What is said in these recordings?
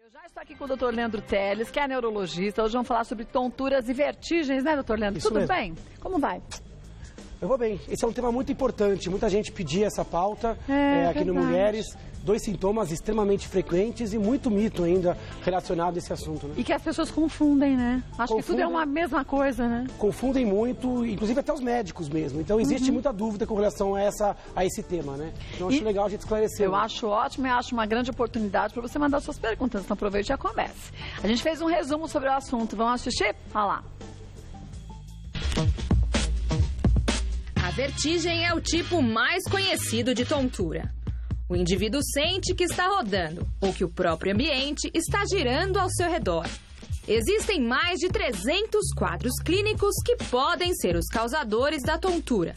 Eu já estou aqui com o Dr. Leandro Teles, que é neurologista. Hoje vamos falar sobre tonturas e vertigens, né, Dr. Leandro? Isso Tudo mesmo. bem? Como vai? Eu vou bem. Esse é um tema muito importante. Muita gente pedia essa pauta aqui no verdade. Mulheres. Dois sintomas extremamente frequentes e muito mito ainda relacionado a esse assunto, né? E que as pessoas confundem, né? Acho que tudo é Confundem. uma mesma coisa, né? Confundem muito, inclusive até os médicos mesmo. Então existe muita dúvida com relação a esse tema, né? Então acho legal a gente esclarecer. Eu acho ótimo e acho uma grande oportunidade para você mandar suas perguntas. Então aproveite e já comece. A gente fez um resumo sobre o assunto. Vamos assistir? Olha lá. A vertigem é o tipo mais conhecido de tontura. O indivíduo sente que está rodando ou que o próprio ambiente está girando ao seu redor. Existem mais de 300 quadros clínicos que podem ser os causadores da tontura.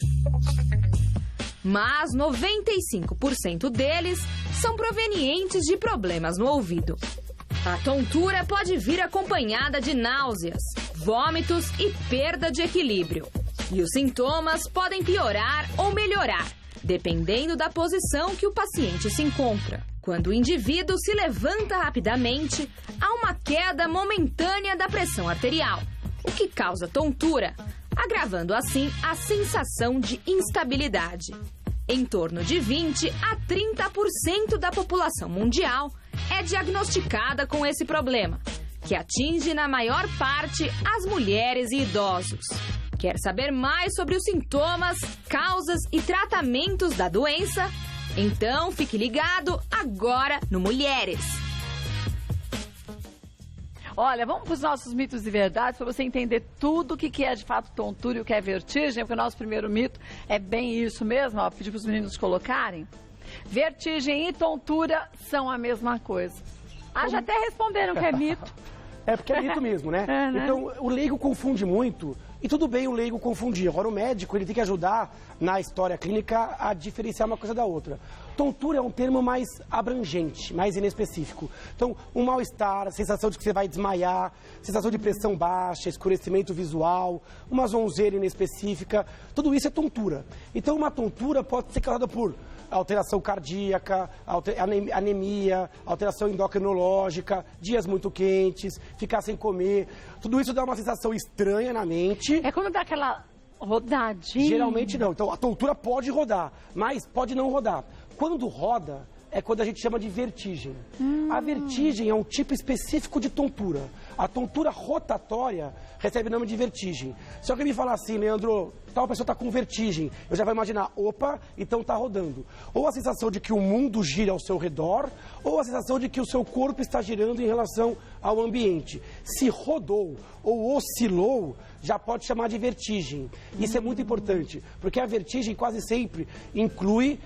Mas 95% deles são provenientes de problemas no ouvido. A tontura pode vir acompanhada de náuseas, vômitos e perda de equilíbrio. E os sintomas podem piorar ou melhorar, dependendo da posição que o paciente se encontra. Quando o indivíduo se levanta rapidamente, há uma queda momentânea da pressão arterial, o que causa tontura, agravando assim a sensação de instabilidade. Em torno de 20 a 30% da população mundial é diagnosticada com esse problema, que atinge na maior parte as mulheres e idosos. Quer saber mais sobre os sintomas, causas e tratamentos da doença? Então fique ligado agora no Mulheres. Olha, vamos para os nossos mitos e verdades para você entender tudo o que é de fato tontura e o que é vertigem, porque o nosso primeiro mito é bem isso mesmo, ó, pedir para os meninos colocarem. Vertigem e tontura são a mesma coisa. Ah, já até responderam que é mito. É porque é mito mesmo, né? É, né? Então o leigo confunde muito. E tudo bem o leigo confundir. Agora o médico ele tem que ajudar na história clínica a diferenciar uma coisa da outra. Tontura é um termo mais abrangente, mais inespecífico. Então, um mal-estar, a sensação de que você vai desmaiar, sensação de pressão baixa, escurecimento visual, uma zonzeira inespecífica, tudo isso é tontura. Então, uma tontura pode ser causada por alteração cardíaca, anemia, alteração endocrinológica, dias muito quentes, ficar sem comer. Tudo isso dá uma sensação estranha na mente. É como dar aquela rodadinha. Geralmente não. Então a tontura pode rodar, mas pode não rodar. Quando roda, é quando a gente chama de vertigem. A vertigem é um tipo específico de tontura. A tontura rotatória recebe o nome de vertigem. Se alguém me falar assim, Leandro, tal pessoa está com vertigem, eu já vou imaginar, opa, então está rodando. Ou a sensação de que o mundo gira ao seu redor, ou a sensação de que o seu corpo está girando em relação ao ambiente. Se rodou ou oscilou, já pode chamar de vertigem. Isso é muito importante, porque a vertigem quase sempre inclui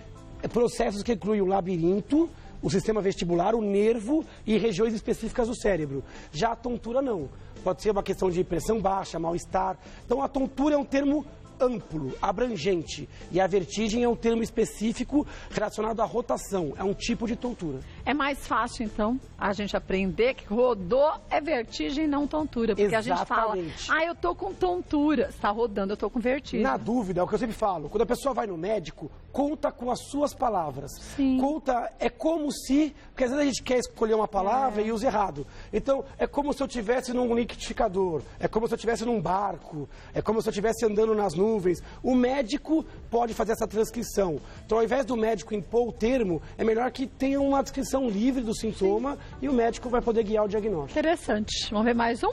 processos que incluem o labirinto, o sistema vestibular, o nervo e regiões específicas do cérebro. Já a tontura não. Pode ser uma questão de pressão baixa, mal-estar. Então a tontura é um termo amplo, abrangente. E a vertigem é um termo específico relacionado à rotação. É um tipo de tontura. É mais fácil, então, a gente aprender que rodou é vertigem, não tontura. Porque a gente fala, eu tô com tontura. Está rodando, eu tô com vertigem. Na dúvida, é o que eu sempre falo. Quando a pessoa vai no médico, conta com as suas palavras. Sim. Conta, é como se... Porque às vezes a gente quer escolher uma palavra e usa errado. Então, é como se eu estivesse num liquidificador. É como se eu estivesse num barco. É como se eu estivesse andando nas nuvens. O médico pode fazer essa transcrição. Então, ao invés do médico impor o termo, é melhor que tenha uma descrição livre do sintoma e o médico vai poder guiar o diagnóstico. Interessante. Vamos ver mais um?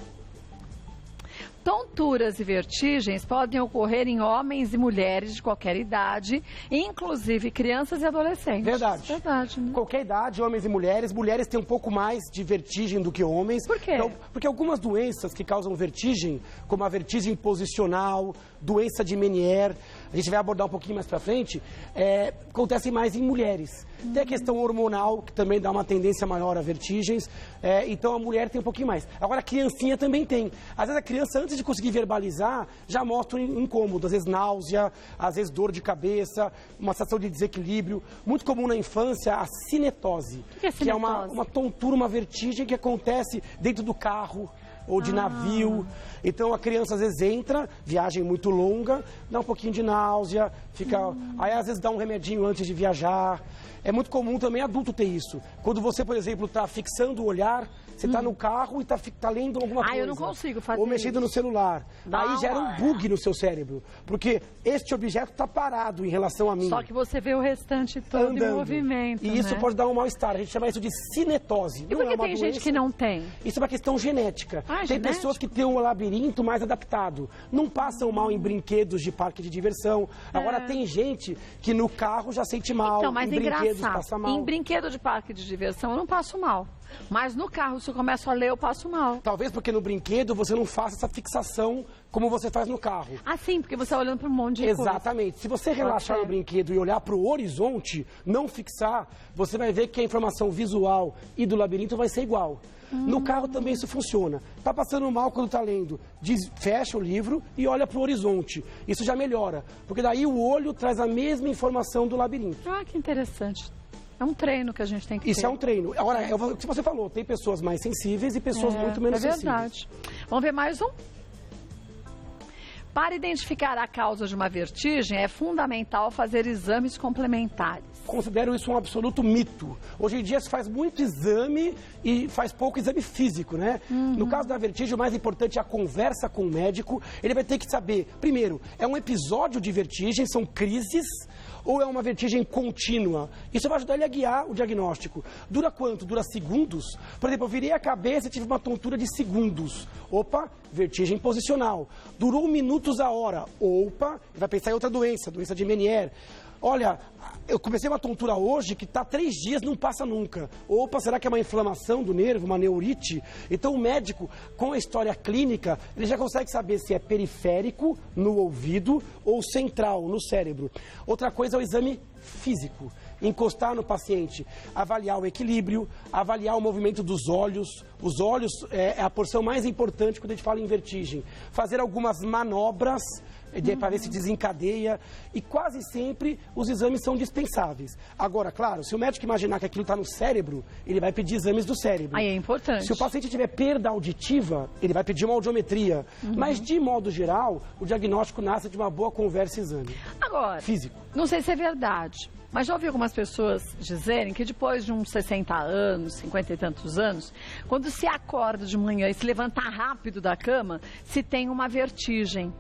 Tonturas e vertigens podem ocorrer em homens e mulheres de qualquer idade, inclusive crianças e adolescentes. Verdade. Verdade, né? Qualquer idade, homens e mulheres. Mulheres têm um pouco mais de vertigem do que homens. Por quê? Então, porque algumas doenças que causam vertigem, como a vertigem posicional, doença de Meniere, a gente vai abordar um pouquinho mais pra frente, acontecem mais em mulheres. Tem a questão hormonal, que também dá uma tendência maior a vertigens, então a mulher tem um pouquinho mais. Agora a criancinha também tem. Às vezes a criança, antes de conseguir verbalizar, já mostra um incômodo, às vezes náusea, às vezes dor de cabeça, uma sensação de desequilíbrio. Muito comum na infância a cinetose, O que é cinetose? que é uma tontura, uma vertigem que acontece dentro do carro, ou de navio. Então a criança às vezes entra, viagem muito longa, dá um pouquinho de náusea, fica. Aí às vezes dá um remedinho antes de viajar. É muito comum também adulto ter isso. Quando você, por exemplo, está fixando o olhar, você está no carro e está lendo alguma coisa. Eu não consigo fazer ou mexendo isso. no celular. Não. Aí gera um bug no seu cérebro. Porque este objeto está parado em relação a mim. Só que você vê o restante todo andando. em movimento, E isso né? pode dar um mal-estar. A gente chama isso de cinetose. E por que tem gente que não tem? Isso é uma questão genética. Tem genética? pessoas que têm um labirinto mais adaptado. Não passam mal em brinquedos de parque de diversão. Agora tem gente que no carro já sente mal. Então, mas em brinquedos engraçado. passa mal. Em brinquedo de parque de diversão eu não passo mal. Mas no carro, se eu começo a ler, eu passo mal. Talvez porque no brinquedo você não faça essa fixação como você faz no carro. Ah, sim, porque você está olhando para um monte de coisa. Exatamente. Se você relaxar no brinquedo e olhar para o horizonte, não fixar, você vai ver que a informação visual e do labirinto vai ser igual. No carro também isso funciona. Tá passando mal quando tá lendo, fecha o livro e olha para o horizonte. Isso já melhora, porque daí o olho traz a mesma informação do labirinto. Ah, que interessante. É um treino que a gente tem que ter. Isso é um treino. Agora, o que você falou, tem pessoas mais sensíveis e pessoas muito menos sensíveis. É verdade. Vamos ver mais um? Para identificar a causa de uma vertigem, é fundamental fazer exames complementares. Considero isso um absoluto mito. Hoje em dia se faz muito exame e faz pouco exame físico, né? No caso da vertigem, o mais importante é a conversa com o médico. Ele vai ter que saber, primeiro, é um episódio de vertigem, são crises, ou é uma vertigem contínua? Isso vai ajudar ele a guiar o diagnóstico. Dura quanto? Dura segundos? Por exemplo, eu virei a cabeça e tive uma tontura de segundos. Opa, vertigem posicional. Durou minutos a hora. Opa, vai pensar em outra doença de Meniere. Olha, eu comecei uma tontura hoje que está 3 dias, não passa nunca. Opa, será que é uma inflamação do nervo, uma neurite? Então o médico, com a história clínica, ele já consegue saber se é periférico, no ouvido, ou central, no cérebro. Outra coisa é o exame físico. Encostar no paciente, avaliar o equilíbrio, avaliar o movimento dos olhos. Os olhos é a porção mais importante quando a gente fala em vertigem. Fazer algumas manobras para ver se desencadeia, e quase sempre os exames são dispensáveis. Agora, claro, se o médico imaginar que aquilo está no cérebro, ele vai pedir exames do cérebro. Aí é importante. Se o paciente tiver perda auditiva, ele vai pedir uma audiometria. Mas, de modo geral, o diagnóstico nasce de uma boa conversa e exame. Agora, Físico. Não sei se é verdade, mas já ouvi algumas pessoas dizerem que depois de uns 60 anos, 50 e tantos anos, quando se acorda de manhã e se levantar rápido da cama, se tem uma vertigem.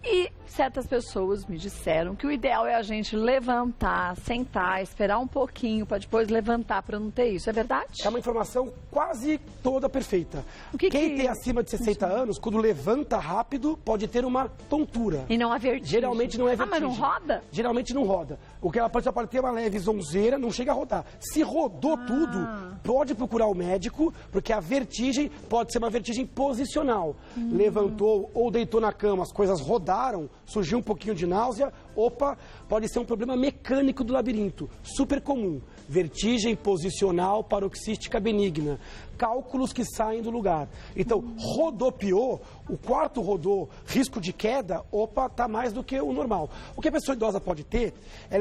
E certas pessoas me disseram que o ideal é a gente levantar, sentar, esperar um pouquinho para depois levantar para não ter isso. É verdade? É uma informação quase toda perfeita. Quem tem acima de 60 anos, quando levanta rápido, pode ter uma tontura. E não a vertigem. Geralmente não é vertigem. Ah, mas não roda? Geralmente não roda. O que ela pode ter uma leve zonzeira, não chega a rodar. Se rodou tudo, pode procurar o médico, porque a vertigem pode ser uma vertigem posicional. Levantou ou deitou na cama, as coisas rodaram, surgiu um pouquinho de náusea, opa, pode ser um problema mecânico do labirinto, super comum. Vertigem posicional paroxística benigna. Cálculos que saem do lugar. Então, rodopiou, o quarto rodou, risco de queda, opa, está mais do que o normal. O que a pessoa idosa pode ter é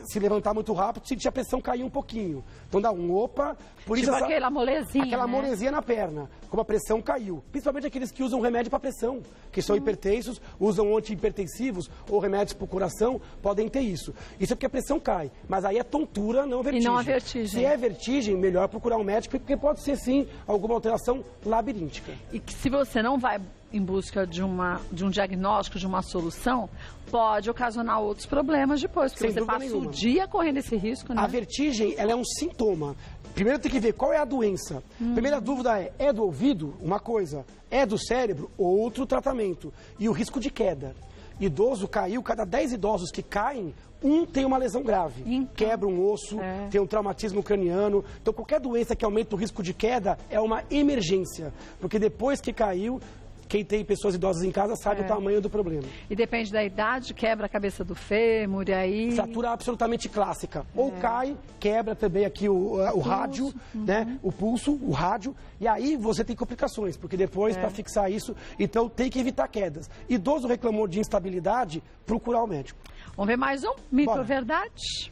se levantar muito rápido, sentir a pressão cair um pouquinho. Então dá um opa, por tipo isso aquela molezinha, aquela né? molezinha na perna, como a pressão caiu. Principalmente aqueles que usam remédio para pressão, que são hipertensos, usam antihipertensivos ou remédios para o coração, podem ter isso. Isso é porque a pressão cai, mas aí é tontura, não vertigem. E não a vertigem. Se é vertigem, melhor procurar um médico, porque pode ser sim alguma alteração labiríntica. E que se você não vai em busca de um diagnóstico, de uma solução, pode ocasionar outros problemas depois, porque Sem você passa nenhuma. o dia correndo esse risco, né? A vertigem, ela é um sintoma. Primeiro tem que ver qual é a doença. Primeira dúvida é do ouvido? Uma coisa. É do cérebro? Outro tratamento. E o risco de queda. Idoso caiu, cada 10 idosos que caem, um tem uma lesão grave. Então, quebra um osso, tem um traumatismo craniano. Então, qualquer doença que aumenta o risco de queda é uma emergência. Porque depois que caiu, quem tem pessoas idosas em casa sabe o tamanho do problema. E depende da idade, quebra a cabeça do fêmur, e aí... Fratura absolutamente clássica. Ou cai, quebra também aqui o rádio, né? O pulso, o rádio. E aí você tem complicações, porque depois, para fixar isso, então tem que evitar quedas. Idoso reclamou de instabilidade, procurar o médico. Vamos ver mais um? Mito Bora. ou verdade?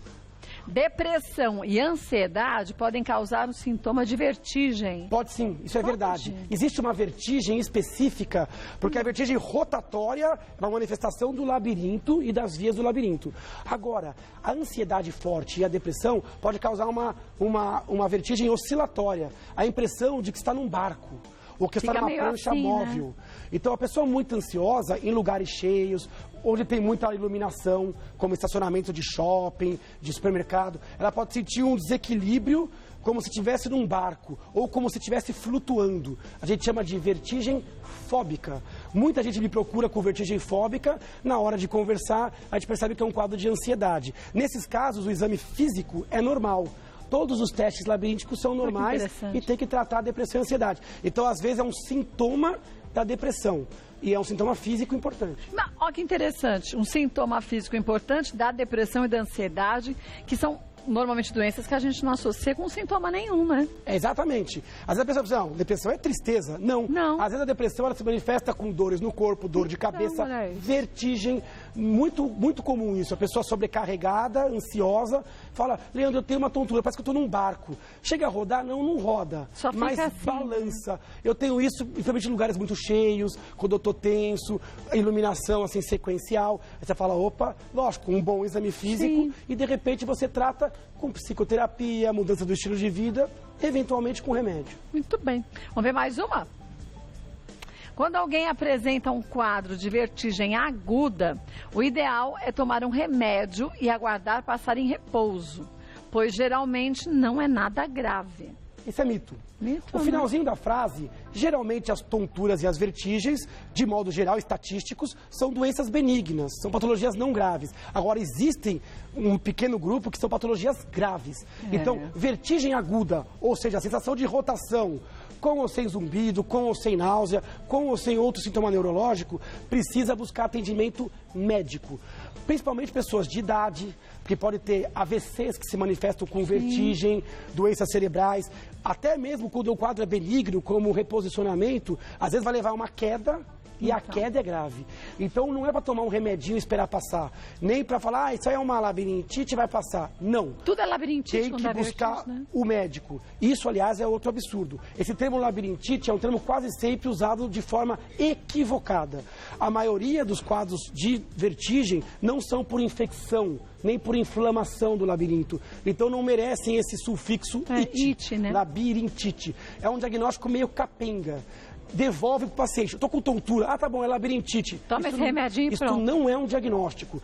Depressão e ansiedade podem causar um sintoma de vertigem. Pode sim, isso é verdade. Existe uma vertigem específica, porque a vertigem rotatória é uma manifestação do labirinto e das vias do labirinto. Agora, a ansiedade forte e a depressão pode causar uma vertigem oscilatória, a impressão de que está num barco. Ou que está numa prancha móvel. Né? Então, a pessoa muito ansiosa, em lugares cheios, onde tem muita iluminação, como estacionamento de shopping, de supermercado, ela pode sentir um desequilíbrio como se estivesse num barco, ou como se estivesse flutuando. A gente chama de vertigem fóbica. Muita gente me procura com vertigem fóbica, na hora de conversar, a gente percebe que é um quadro de ansiedade. Nesses casos, o exame físico é normal. Todos os testes labirínticos são normais e tem que tratar a depressão e a ansiedade. Então, às vezes, é um sintoma da depressão e é um sintoma físico importante. Olha que interessante, um sintoma físico importante da depressão e da ansiedade, que são normalmente doenças que a gente não associa com sintoma nenhum, né? Exatamente. Às vezes a pessoa pensa, não, depressão é tristeza. Não. Às vezes a depressão ela se manifesta com dores no corpo, dor de cabeça, vertigem. Muito comum isso. A pessoa sobrecarregada, ansiosa, fala, Leandro, eu tenho uma tontura, parece que eu estou num barco. Chega a rodar? Não roda. Só fica mas assim, balança. Né? Eu tenho isso, principalmente em lugares muito cheios, quando eu estou tenso, a iluminação assim sequencial. Aí você fala, opa, lógico, um bom exame físico e de repente você trata com psicoterapia, mudança do estilo de vida, eventualmente com remédio. Muito bem. Vamos ver mais uma? Quando alguém apresenta um quadro de vertigem aguda, o ideal é tomar um remédio e aguardar passar em repouso, pois geralmente não é nada grave. Isso é mito. O finalzinho da frase, geralmente as tonturas e as vertigens, de modo geral, estatísticos, são doenças benignas, são patologias não graves. Agora, existem um pequeno grupo que são patologias graves. Então, vertigem aguda, ou seja, a sensação de rotação, com ou sem zumbido, com ou sem náusea, com ou sem outro sintoma neurológico, precisa buscar atendimento médico. Principalmente pessoas de idade, que podem ter AVCs que se manifestam com vertigem, doenças cerebrais, até mesmo quando o quadro é benigno, como o reposicionamento, às vezes vai levar a uma queda. E a queda é grave. Então, não é para tomar um remedinho e esperar passar. Nem para falar, isso aí é uma labirintite e vai passar. Não. Tudo é labirintite. Tem que buscar o médico. Isso, aliás, é outro absurdo. Esse termo labirintite é um termo quase sempre usado de forma equivocada. A maioria dos quadros de vertigem não são por infecção, nem por inflamação do labirinto. Então, não merecem esse sufixo ite, né? Labirintite. É um diagnóstico meio capenga. Devolve para o paciente. Estou com tontura. Ah, tá bom, é labirintite. Toma esse remedinho e pronto. Isso não é um diagnóstico.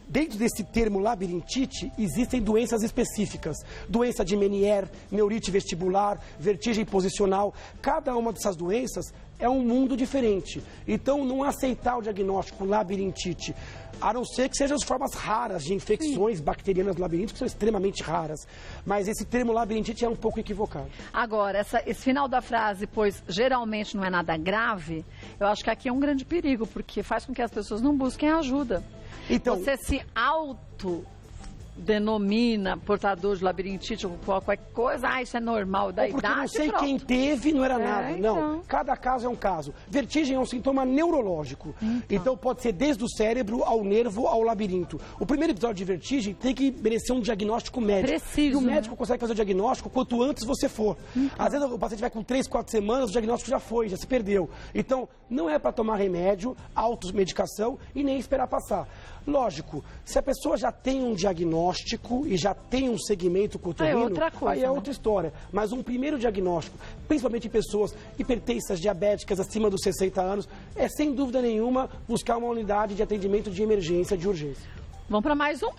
Dentro desse termo labirintite, existem doenças específicas. Doença de Meniere, neurite vestibular, vertigem posicional. Cada uma dessas doenças é um mundo diferente. Então, não aceitar o diagnóstico labirintite, a não ser que sejam as formas raras de infecções bacterianas do labirinto, que são extremamente raras. Mas esse termo labirintite é um pouco equivocado. Agora, esse final da frase, pois geralmente não é nada grave, eu acho que aqui é um grande perigo, porque faz com que as pessoas não busquem ajuda. Então, você se autodenomina portador de labirintite ou qualquer coisa, isso é normal da idade. Porque não sei quem teve, não era nada. Então. Não, cada caso é um caso. Vertigem é um sintoma neurológico. Então pode ser desde o cérebro ao nervo ao labirinto. O primeiro episódio de vertigem tem que merecer um diagnóstico médico. Preciso, e o médico consegue fazer o diagnóstico quanto antes você for. Às vezes o paciente vai com 3, 4 semanas, o diagnóstico já foi, já se perdeu. Então não é para tomar remédio, automedicação e nem esperar passar. Lógico, se a pessoa já tem um diagnóstico e já tem um segmento coturino, aí é outra história. Mas um primeiro diagnóstico, principalmente em pessoas hipertensas, diabéticas, acima dos 60 anos, é sem dúvida nenhuma buscar uma unidade de atendimento de emergência, de urgência. Vamos para mais um?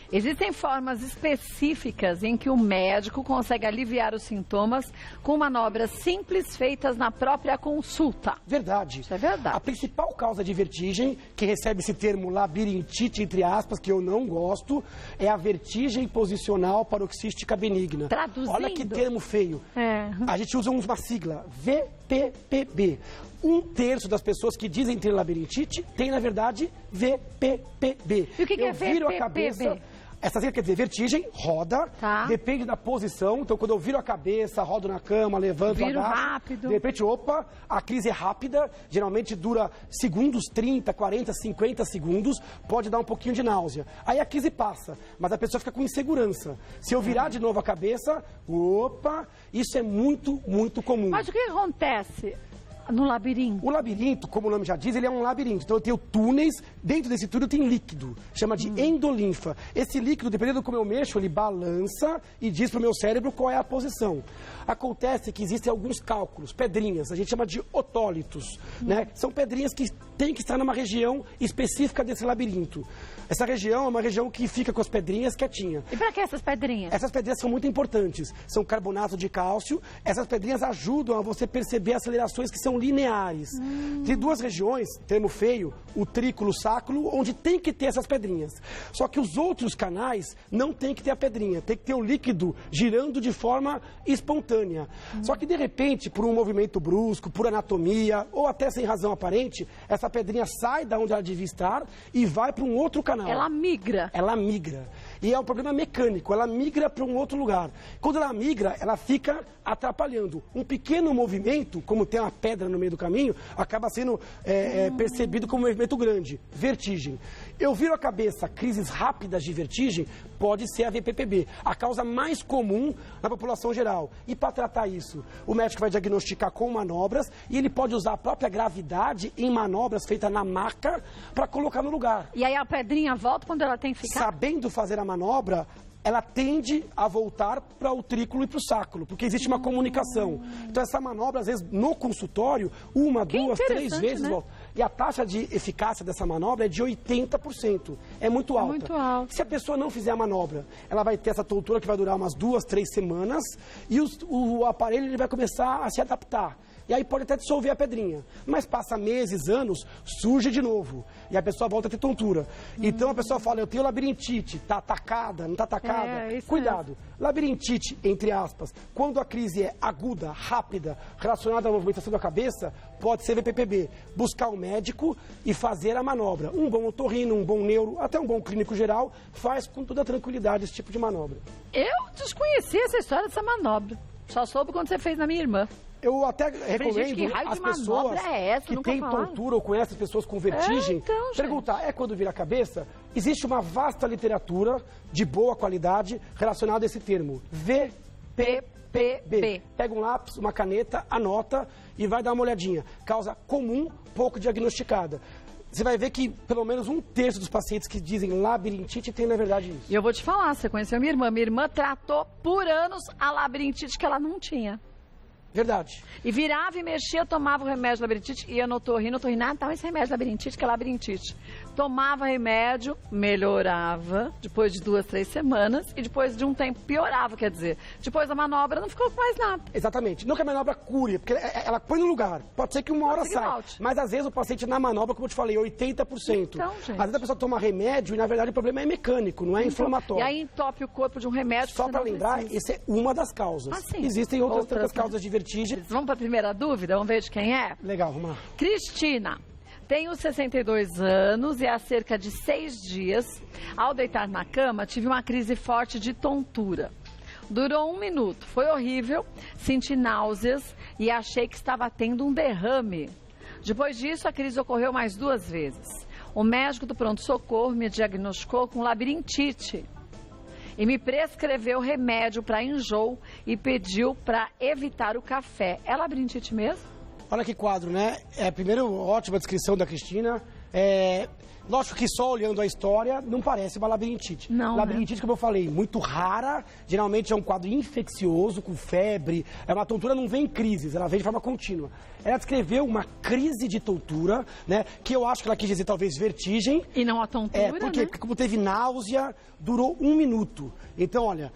Existem formas específicas em que o médico consegue aliviar os sintomas com manobras simples feitas na própria consulta. Verdade. Isso é verdade. A principal causa de vertigem, que recebe esse termo labirintite, entre aspas, que eu não gosto, é a vertigem posicional paroxística benigna. Traduzindo. Olha que termo feio. A gente usa uma sigla, VPPB. 1/3 das pessoas que dizem ter labirintite tem, na verdade, VPPB. E o que é VPPB? Viro a cabeça. Essa quer dizer, vertigem, roda, depende da posição. Então, quando eu viro a cabeça, rodo na cama, levanto, viro agacho, rápido. De repente, opa, a crise é rápida, geralmente dura segundos, 30, 40, 50 segundos, pode dar um pouquinho de náusea. Aí a crise passa, mas a pessoa fica com insegurança. Se eu virar de novo a cabeça, opa, isso é muito, muito comum. Mas o que acontece no labirinto? O labirinto, como o nome já diz, ele é um labirinto. Então eu tenho túneis, dentro desse túnel tem líquido, chama de endolinfa. Esse líquido, dependendo do como eu mexo, ele balança e diz para o meu cérebro qual é a posição. Acontece que existem alguns cálculos, pedrinhas, a gente chama de otólitos, né? São pedrinhas que têm que estar numa região específica desse labirinto. Essa região é uma região que fica com as pedrinhas quietinha. E para que essas pedrinhas? Essas pedrinhas são muito importantes. São carbonato de cálcio. Essas pedrinhas ajudam a você perceber acelerações que são lineares. Tem duas regiões, termo feio, o trículo sacro, onde tem que ter essas pedrinhas. Só que os outros canais não tem que ter a pedrinha. Tem que ter o líquido girando de forma espontânea. Só que, de repente, por um movimento brusco, por anatomia, ou até sem razão aparente, essa pedrinha sai da onde ela devia estar e vai para um outro canal. Ela migra. Ela migra. E é um problema mecânico, ela migra para um outro lugar. Quando ela migra, ela fica atrapalhando. Um pequeno movimento, como tem uma pedra no meio do caminho, acaba sendo percebido como um movimento grande. Vertigem. Eu viro a cabeça, crises rápidas de vertigem, pode ser a VPPB, a causa mais comum na população geral. E para tratar isso, o médico vai diagnosticar com manobras e ele pode usar a própria gravidade em manobras feitas na maca para colocar no lugar. E aí a pedrinha volta quando ela tem que ficar? Sabendo fazer a manobra, ela tende a voltar para o trículo e para o sacro, porque existe uma comunicação. Então, essa manobra, às vezes, no consultório, uma, duas, 3 vezes né? volta. E a taxa de eficácia dessa manobra é de 80%. É muito alta. Muito alta. Se a pessoa não fizer a manobra, ela vai ter essa tontura que vai durar umas 2, 3 semanas e o aparelho ele vai começar a se adaptar. E aí pode até dissolver a pedrinha. Mas passa meses, anos, surge de novo. E a pessoa volta a ter tontura. Então a pessoa fala, eu tenho labirintite, está atacada, não está atacada. Cuidado. Labirintite, entre aspas, quando a crise é aguda, rápida, relacionada à movimentação da cabeça, pode ser VPPB. Buscar um médico e fazer a manobra. Um bom otorrino, um bom neuro, até um bom clínico geral, faz com toda tranquilidade esse tipo de manobra. Eu desconheci essa história dessa manobra. Só soube quando você fez na minha irmã. Eu até recomendo as pessoas que têm tontura ou conhecem pessoas com vertigem, perguntar, quando vira a cabeça? Existe uma vasta literatura de boa qualidade relacionada a esse termo, VPPB. Pega um lápis, uma caneta, anota e vai dar uma olhadinha. Causa comum, pouco diagnosticada. Você vai ver que pelo menos 1/3 dos pacientes que dizem labirintite tem, na verdade, isso. E eu vou te falar, você conheceu minha irmã. Minha irmã tratou por anos a labirintite que ela não tinha. Verdade. E virava e mexia, tomava o remédio de labirintite, ia no otorrino, então esse remédio de labirintite que é labirintite. Tomava remédio, melhorava, depois de 2, 3 semanas, e depois de um tempo piorava, quer dizer, depois da manobra não ficou com mais nada. Exatamente. Não que a manobra cure, porque ela põe no lugar. Pode ser que uma hora saia. Mas às vezes o paciente na manobra, como eu te falei, 80%. Então, gente. Às vezes a pessoa toma remédio e na verdade o problema é mecânico, não é inflamatório. E aí entope o corpo de um remédio. Só para lembrar, essa é uma das causas. Existem outras tantas causas de vertigem. Vamos para a primeira dúvida? Vamos ver de quem é? Legal, vamos lá. Cristina. Tenho 62 anos e há cerca de 6 dias, ao deitar na cama, tive uma crise forte de tontura. Durou 1 minuto, foi horrível, senti náuseas e achei que estava tendo um derrame. Depois disso, a crise ocorreu mais 2 vezes. O médico do pronto-socorro me diagnosticou com labirintite e me prescreveu remédio para enjoo e pediu para evitar o café. É labirintite mesmo? Olha que quadro, né? Primeiro, ótima descrição da Cristina. Lógico que só olhando a história não parece uma labirintite. Não, labirintite, como eu falei, muito rara. Geralmente é um quadro infeccioso, com febre. Uma tontura não vem em crises, ela vem de forma contínua. Ela descreveu uma crise de tontura, né? Que eu acho que ela quis dizer talvez vertigem. E não a tontura, porque como teve náusea, durou 1 minuto. Então, olha,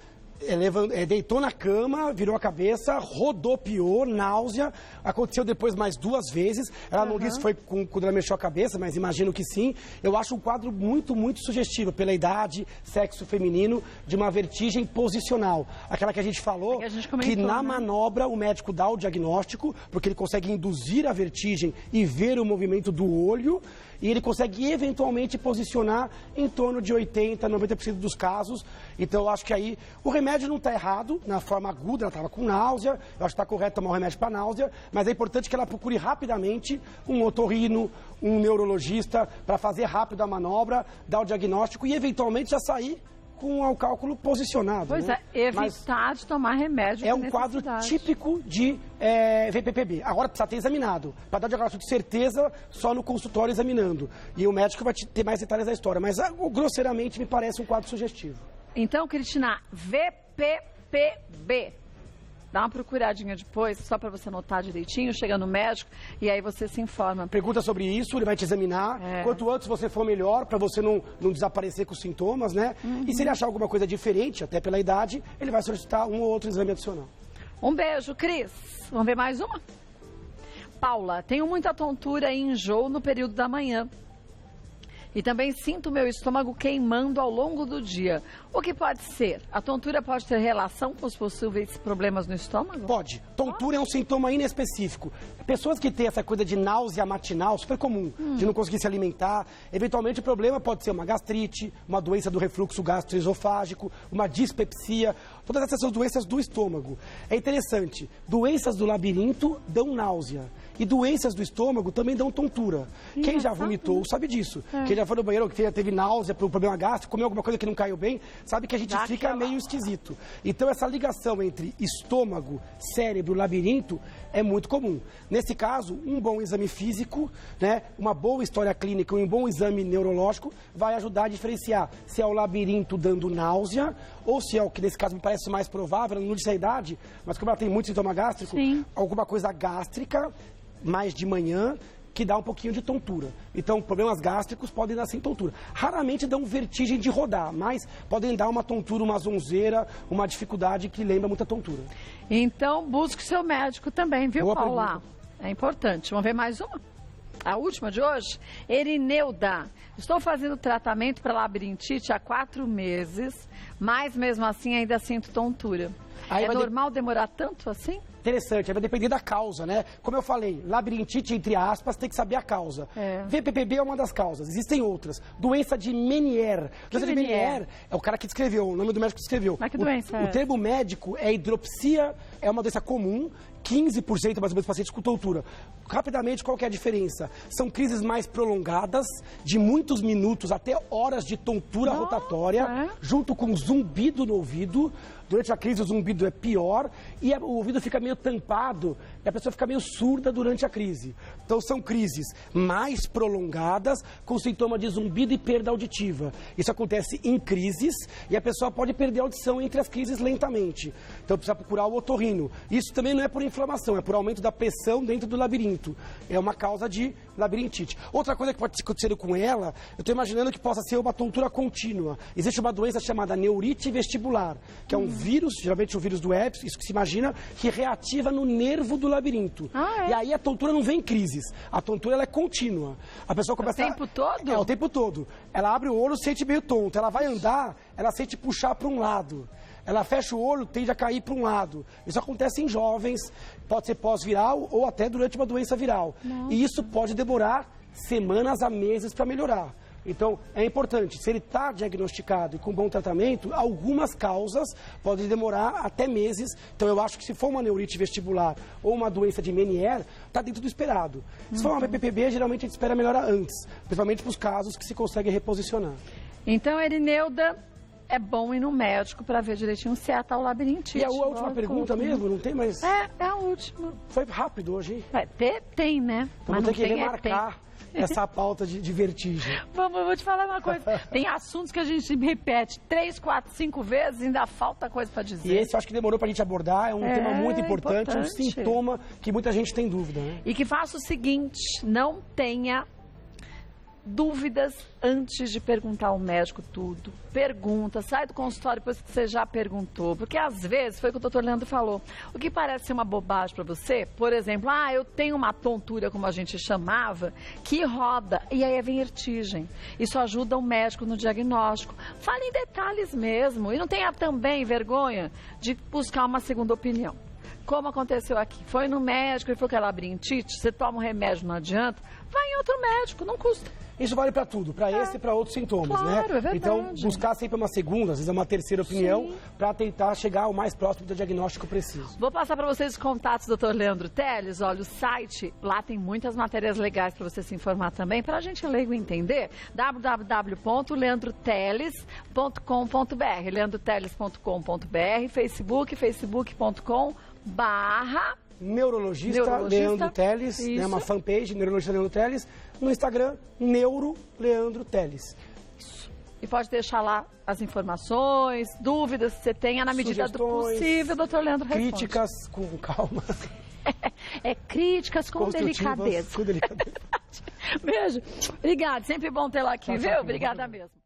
deitou na cama, virou a cabeça, rodopiou, náusea. Aconteceu depois mais 2 vezes. Ela não disse que foi quando ela mexeu a cabeça, mas imagino que sim. Eu acho um quadro muito, muito sugestivo, pela idade, sexo feminino, de uma vertigem posicional. Aquela que a gente falou, que na manobra o médico dá o diagnóstico, porque ele consegue induzir a vertigem e ver o movimento do olho, e ele consegue eventualmente posicionar em torno de 80%, 90% dos casos. Então eu acho que aí o remédio não está errado, na forma aguda, ela estava com náusea, eu acho que está correto tomar um remédio para náusea, mas é importante que ela procure rapidamente um otorrino, um neurologista, para fazer rápido a manobra, dar o diagnóstico e eventualmente já sair com o cálculo posicionado. Pois né? é, evitar de tomar remédio. É um quadro típico de VPPB. Agora precisa ter examinado. Para dar diagnóstico de certeza, só no consultório examinando. E o médico vai ter mais detalhes da história. Mas grosseiramente me parece um quadro sugestivo. Então, Cristina, VPPB. Dá uma procuradinha depois, só para você anotar direitinho, chega no médico e aí você se informa. Pergunta sobre isso, ele vai te examinar. Quanto antes você for melhor, para você não desaparecer com os sintomas, né? E se ele achar alguma coisa diferente, até pela idade, ele vai solicitar um ou outro exame adicional. Um beijo, Cris. Vamos ver mais uma? Paula, tenho muita tontura e enjoo no período da manhã. E também sinto meu estômago queimando ao longo do dia. O que pode ser? A tontura pode ter relação com os possíveis problemas no estômago? Pode. Tontura é um sintoma inespecífico. Pessoas que têm essa coisa de náusea matinal, super comum, de não conseguir se alimentar, eventualmente o problema pode ser uma gastrite, uma doença do refluxo gastroesofágico, uma dispepsia, todas essas são doenças do estômago. É interessante, doenças do labirinto dão náusea. E doenças do estômago também dão tontura. Quem já vomitou sabe disso. Quem já foi no banheiro, que teve náusea por um problema gástrico, comeu alguma coisa que não caiu bem, sabe que a gente fica meio esquisito. Então essa ligação entre estômago, cérebro, labirinto é muito comum. Nesse caso, um bom exame físico, né, uma boa história clínica, um bom exame neurológico vai ajudar a diferenciar se é o labirinto dando náusea ou se é o que nesse caso me parece mais provável, não disse a idade, mas como ela tem muito sintoma gástrico, alguma coisa gástrica, mais de manhã, que dá um pouquinho de tontura. Então, problemas gástricos podem dar sem tontura. Raramente dão vertigem de rodar, mas podem dar uma tontura, uma zonzeira, uma dificuldade que lembra muita tontura. Então, busque seu médico também, viu, Boa Paula? pergunta. É importante. Vamos ver mais uma? A última de hoje? Erineuda. Estou fazendo tratamento para labirintite há 4 meses, mas mesmo assim ainda sinto tontura. Aí é normal demorar tanto assim? Interessante, vai depender da causa, né? Como eu falei, labirintite, entre aspas, tem que saber a causa. VPPB é uma das causas, existem outras. Doença de Meniere. Doença de Meniere é o cara que descreveu, o nome do médico que descreveu. Mas que doença é? O termo médico é hidropsia, é uma doença comum, 15% mais ou menos dos pacientes com tontura. Rapidamente, qual que é a diferença? São crises mais prolongadas, de muitos minutos até horas de tontura rotatória, junto com zumbido no ouvido. Durante a crise o zumbido é pior e o ouvido fica meio tampado e a pessoa fica meio surda durante a crise. Então são crises mais prolongadas com sintoma de zumbido e perda auditiva. Isso acontece em crises e a pessoa pode perder a audição entre as crises lentamente. Então precisa procurar o otorrino. Isso também não é por inflamação, é por aumento da pressão dentro do labirinto. É uma causa de labirintite. Outra coisa que pode acontecer com ela, eu estou imaginando que possa ser uma tontura contínua. Existe uma doença chamada neurite vestibular, que é um vírus, geralmente o vírus do herpes, isso que se imagina, que reativa no nervo do labirinto. E aí a tontura não vem em crises. A tontura ela é contínua. A pessoa começa o tempo todo? É, o tempo todo. Ela abre o olho, sente meio tonto. Ela vai andar, ela sente puxar para um lado. Ela fecha o olho, tende a cair para um lado. Isso acontece em jovens, pode ser pós-viral ou até durante uma doença viral. E isso pode demorar semanas a meses para melhorar. Então, é importante, se ele está diagnosticado e com bom tratamento, algumas causas podem demorar até meses. Então, eu acho que se for uma neurite vestibular ou uma doença de Meniere, está dentro do esperado. Se for uma VPPB, geralmente a gente espera melhorar antes, principalmente para os casos que se consegue reposicionar. Então, Erineuda, é bom ir no médico para ver direitinho se é tal labirintite. E a última pergunta mesmo? Não tem mais? É a última. Foi rápido hoje, hein? Tem, né? Então, vou ter que remarcar essa pauta de vertigem. Eu vou te falar uma coisa. Tem assuntos que a gente repete 3, 4, 5 vezes e ainda falta coisa para dizer. E esse eu acho que demorou para a gente abordar. É um tema muito importante, um sintoma que muita gente tem dúvida, né? E que faça o seguinte, não tenha dúvidas antes de perguntar ao médico tudo. Pergunta, sai do consultório depois que você já perguntou. Porque às vezes, foi o que o doutor Leandro falou, o que parece ser uma bobagem para você, por exemplo, eu tenho uma tontura, como a gente chamava, que roda, e aí vem vertigem. Isso ajuda o médico no diagnóstico. Fale em detalhes mesmo, e não tenha também vergonha de buscar uma segunda opinião. Como aconteceu aqui, foi no médico, ele falou que era labirintite, você toma um remédio, não adianta, vai em outro médico, não custa. Isso vale para tudo, para esse e para outros sintomas, claro, né? É verdade. Então, buscar sempre uma segunda, às vezes uma terceira opinião, para tentar chegar ao mais próximo do diagnóstico preciso. Vou passar para vocês os contatos do Dr. Leandro Teles. Olha, o site, lá tem muitas matérias legais para você se informar também, para a gente leigo entender, www.leandroteles.com.br, leandroteles.com.br, facebook.com/neurologista Leandro Teles, né, uma fanpage, Neurologista Leandro Teles, no Instagram, Neuro Leandro Teles. Isso. E pode deixar lá as informações, dúvidas que você tenha, na medida do possível, doutor Leandro responde. Críticas com calma. Críticas com delicadeza. Com delicadeza. Beijo. Obrigada, sempre bom tê-la aqui, viu? Obrigada mesmo.